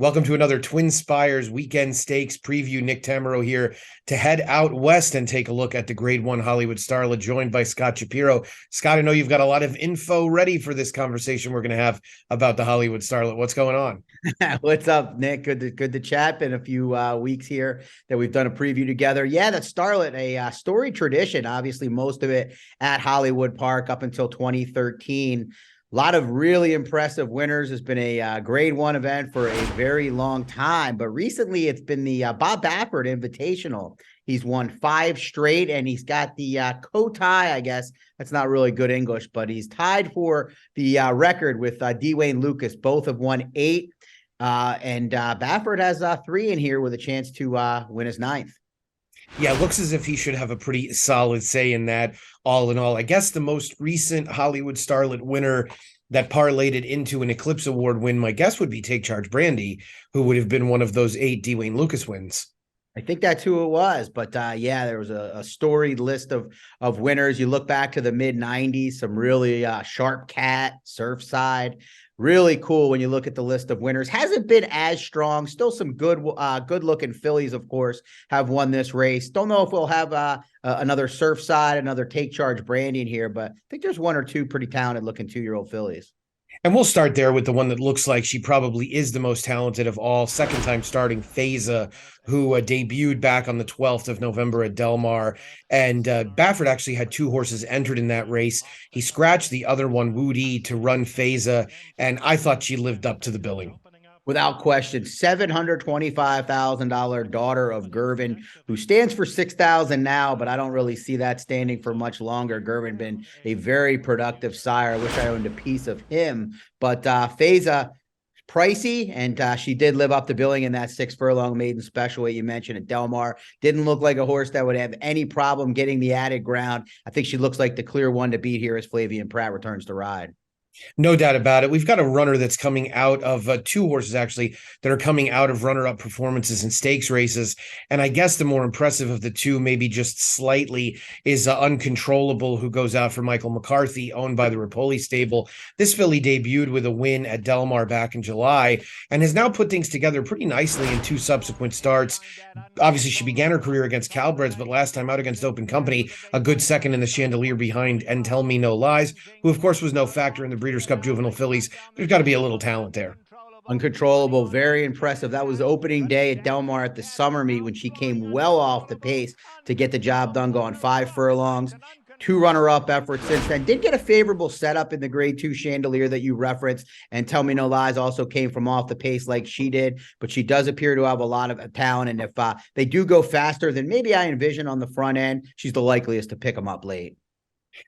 Welcome to another TwinSpires Weekend Stakes preview. Nick Tammaro here to head out west and take a look at the Grade 1 Hollywood Starlet, joined by Scott Shapiro. Scott, I know you've got a lot of info ready for this conversation we're going to have about the Hollywood Starlet. What's going on? What's up, Nick? Good to chat. Been a few weeks here that we've done a preview together. Yeah, that Starlet, a storied tradition. Obviously, most of it at Hollywood Park up until 2013. A lot of really impressive winners. It's been a Grade 1 event for a very long time, but recently it's been the Bob Baffert Invitational. He's won 5 straight, and he's got the co-tie, I guess. That's not really good English, but he's tied for the record with Dwayne Lucas. Both have won 8, and Baffert has 3 in here with a chance to win his 9th. Yeah, it looks as if he should have a pretty solid say in that, all in all. I guess the most recent Hollywood Starlet winner that parlayed it into an Eclipse Award win, my guess would be Take Charge Brandy, who would have been one of those 8 Dwayne Lucas wins. I think that's who it was, but yeah, there was a storied list of winners. You look back to the mid '90s, some really Sharp Cat, Surfside, really cool. When you look at the list of winners, hasn't been as strong. Still some good looking fillies, of course, have won this race. Don't know if we'll have another Surfside, another Take Charge Brandy in here, but I think there's 1 or 2 pretty talented looking 2-year-old fillies. And we'll start there with the one that looks like she probably is the most talented of all. Second time starting Feza, who debuted back on the 12th of November at Del Mar. And Baffert actually had 2 horses entered in that race. He scratched the other one, Woody, to run Feza. And I thought she lived up to the billing. Without question, $725,000 daughter of Gervin, who stands for 6,000 now, but I don't really see that standing for much longer. Gervin been a very productive sire. I wish I owned a piece of him, but Feza, pricey, and she did live up to billing in that 6 furlong maiden special weight you mentioned at Del Mar. Didn't look like a horse that would have any problem getting the added ground. I think she looks like the clear one to beat here as Flavien Prat returns to ride. No doubt about it. We've got a runner that's coming out of 2 horses, actually, that are coming out of runner-up performances in stakes races. And I guess the more impressive of the 2, maybe just slightly, is Uncontrollable, who goes out for Michael McCarthy, owned by the Rapoli stable. This filly debuted with a win at Del Mar back in July and has now put things together pretty nicely in 2 subsequent starts. Obviously, she began her career against Cowbreds, but last time out against Open Company, a good second in the Chandelier behind And Tell Me No Lies, who, of course, was no factor in the Breeders' Cup Juvenile fillies. There's got to be a little talent there. Uncontrollable, very impressive. That was opening day at Del Mar at the summer meet when she came well off the pace to get the job done, going 5 furlongs. 2 runner-up efforts since then. Did get a favorable setup in the Grade 2 Chandelier that you referenced, and Tell Me No Lies also came from off the pace like she did, but she does appear to have a lot of talent, and if they do go faster than maybe I envision on the front end, she's the likeliest to pick them up late.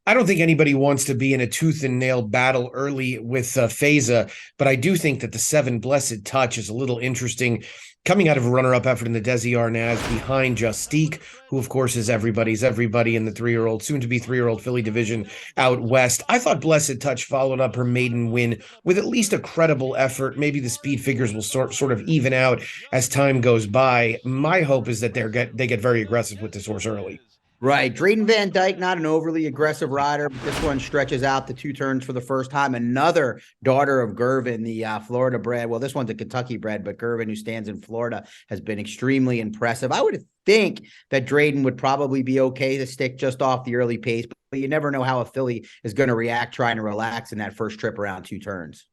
I don't think anybody wants to be in a tooth and nail battle early with Feza, but I do think that the 7 Blessed Touch is a little interesting, coming out of a runner-up effort in the Desi Arnaz behind Justique, who of course is everybody's everybody in the 3-year-old, soon-to-be 3-year-old filly division out west. I thought Blessed Touch followed up her maiden win with at least a credible effort. Maybe the speed figures will sort of even out as time goes by. My hope is that they get very aggressive with this horse early. Right. Drayden Van Dyke, not an overly aggressive rider, but this one stretches out the 2 turns for the first time. Another daughter of Gervin, the Florida bred. Well, this one's a Kentucky bred, but Gervin, who stands in Florida, has been extremely impressive. I would think that Drayden would probably be okay to stick just off the early pace, but you never know how a filly is going to react trying to relax in that first trip around 2 turns.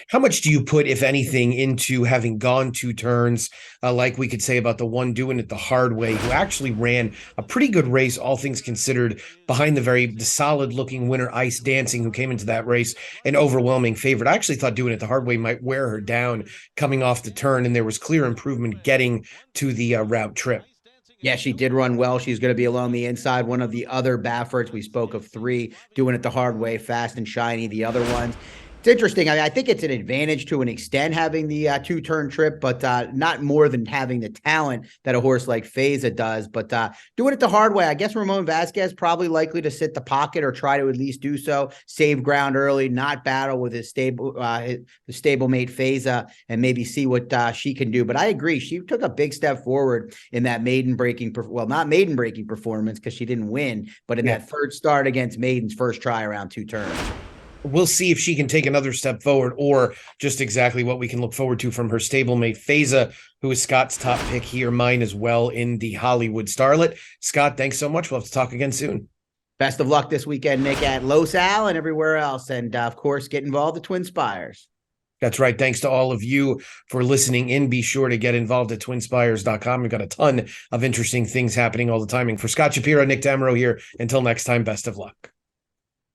How much do you put, if anything, into having gone 2 turns, like we could say about the one doing it the hard way, who actually ran a pretty good race, all things considered, behind the solid-looking winner, Ice Dancing, who came into that race an overwhelming favorite. I actually thought doing it the hard way might wear her down coming off the turn, and there was clear improvement getting to the route trip. Yeah, she did run well. She's going to be along the inside. One of the other Bafferts, we spoke of 3, doing it the hard way, fast and shiny. The other ones, it's interesting. I mean, I think it's an advantage to an extent having the 2-turn trip, but not more than having the talent that a horse like Feza does. But doing it the hard way, I guess Ramon Vasquez probably likely to sit the pocket or try to at least do so, save ground early, not battle with his stablemate Feza, and maybe see what she can do. But I agree, she took a big step forward in that not maiden breaking performance because she didn't win, but in that third start against Maiden's first try around 2 turns. we'll see if she can take another step forward or just exactly what we can look forward to from her stablemate, Faiza, who is Scott's top pick here, mine as well in the Hollywood Starlet. Scott, thanks so much. We'll have to talk again soon. Best of luck this weekend, Nick, at Los Al and everywhere else. And of course, get involved at TwinSpires. That's right. Thanks to all of you for listening in. Be sure to get involved at TwinSpires.com. We've got a ton of interesting things happening all the time. And for Scott Shapiro, Nick Tammaro here. Until next time, best of luck.